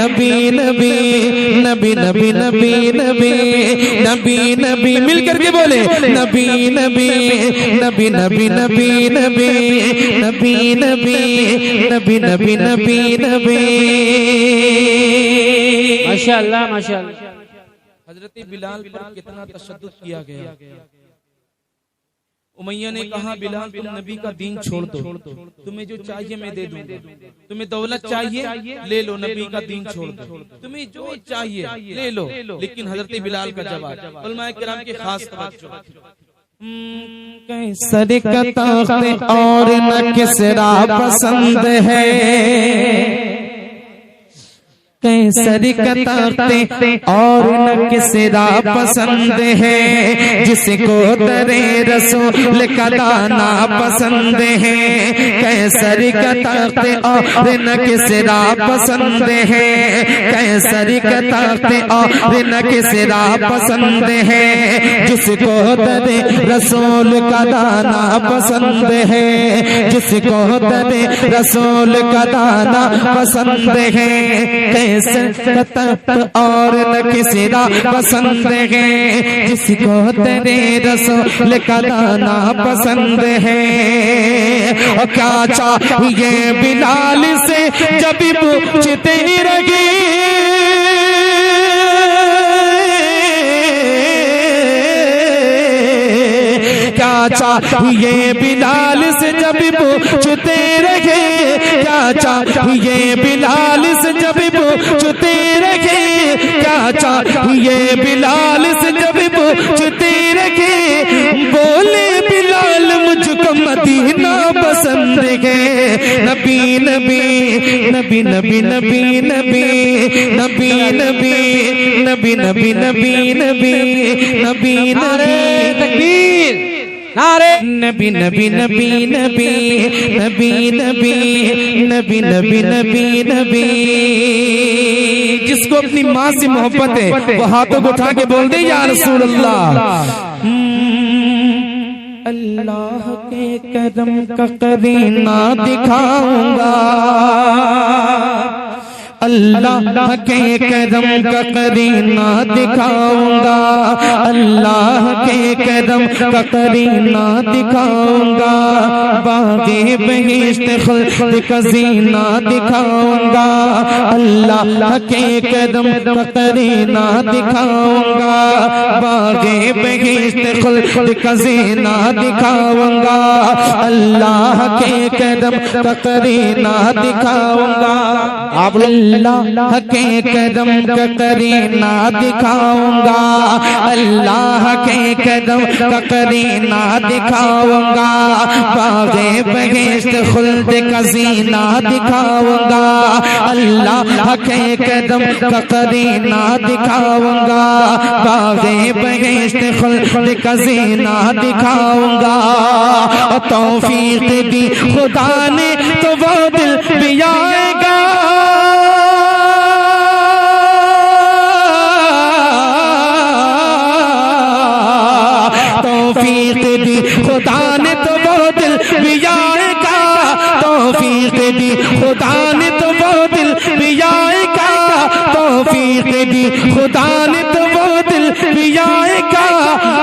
नबी नबी नबी नबी नबी नबी नबी नबी मिलकर के बोले नबी नबी नबी नबी नबी नबी नबी नबी नबी नबी नबी नबी। माशाअल्लाह माशाअल्लाह। हजरत बिलाल पर कितना तशद्दुद किया गया। उमैया ने कहा बिलाल तुम नबी का दीन छोड़ दो, तुम्हें जो चाहिए मैं दे दूंगा, तुम्हें दौलत चाहिए ले लो, नबी का दीन छोड़ दो, तुम्हें जो चाहिए ले लो। लेकिन हजरत बिलाल का जवाब उलमाए किराम के खास तवज्जो, कैसर का तख्त और न किसरा पसंद है, कैसर का तख्त और न किसरा पसंद है, जिसको दरे रसूल का दाना पसंद है। कैसर का तख्त और न किसरा पसंद है, कैसर का तख्त और न किसरा पसंद है, जिसको दरे रसूल का दाना पसंद है, जिसको दरे रसूल का दाना पसंद है। कैसर का तख्त और न किसरा पसंद है, जिसको तेरे रसूल का दाना पसंद है। और क्या चाहिए बिलाल से जब पूछते रहे, क्या चाहिए बिलाल से जब पूछते रहे, क्या चाहिए बिलाल से जब पूछते रहे, क्या चाहिए बिलाल से जब पूछते रहे, बोले बिलाल मुझको मदीना पसंद है। नबी नबी नबी नबी नबी नबी नबी नबी नबी नबी नबी नबी नबी नबी तकबीर नारे नबी नबी नबी नबी नबी नबी नबी नबी नबी नबी। जिसको अपनी माँ से मोहब्बत है वो हाथों को उठा के बोल दे या रसूल अल्लाह। अल्लाह के करम का करीना दिखाऊंगा, अल्लाह के करम का करीना दिखाऊंगा, अल्लाह के करम का करीना दिखाऊंगा, बागे बहिश्त खुल्द का जीना दिखाऊंगा, अल्लाह के करम का करीना दिखाऊंगा, बागे बहिश्त खुल्द का जीना दिखाऊंगा, अल्लाह के करम का करीना दिखाऊंगा। आप अल्लाह के करम का करीना दिखाऊंगा, अल्लाह के करम का करीना दिखाऊंगा, बागे बहिश्त खुल्द का जीना दिखाऊंगा, अल्लाह के करम का करीना दिखाऊंगा, बागे बहिश्त खुल्द का जीना दिखाऊंगा। तौफीक दी खुदा ने तो वो दिल भी आएगा, तौफीक दी खुदा ने तो वो दिल भी आएगा, तौफीक दी खुदा ने तो वो दिल भी आएगा, तौफीक दी खुदा ने तो वो दिल भी आएगा।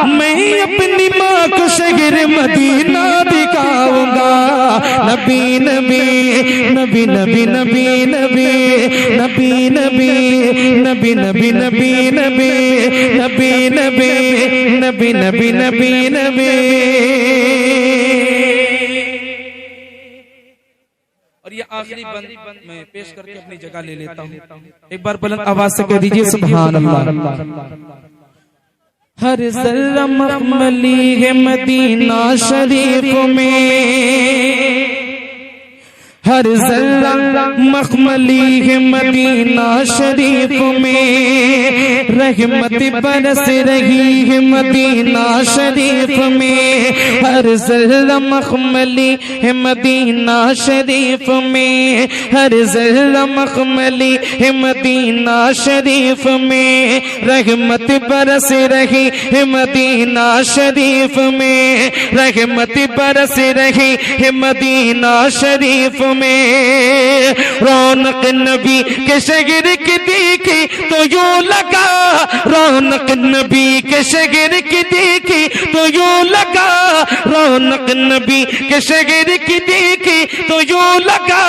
मैं अपनी माँ को शहर मदीना दिखाऊंगा। नबी नबी नबी नबी नबी नबी नबी नबी नबी नबी नबी नबी नबी नबी नबी नबी नबी नबी। और ये आखिरी बंद मैं पेश करके अपनी जगह ले लेता हूँ। एक बार बुलंद आवाज से कह दीजिए सुभान अल्लाह। हर ज़र्रा मखमली है मदीना शरीफ में, हर ज़र्रा मखमली है मदीना शरीफ में, रहमत बरस रही है मदीना शरीफ में, हर ज़र्रा मखमली है मदीना शरीफ में, हर ज़र्रा मखमली है मदीना शरीफ में, रहमत बरस रही है मदीना शरीफ में, रहमत बरस रही है मदीना शरीफ में। रौनक नबी के शहर की देखी तो यूं लगा, रौनक नबी के शहर की देखी तो यूं लगा, रौनक नबी के शहर की देखी तो यूं लगा,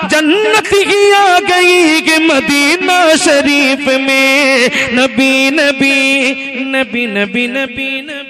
जन्नत ही आ गई कि मदीना शरीफ में। नबी नबी नबी नबी नबी नबी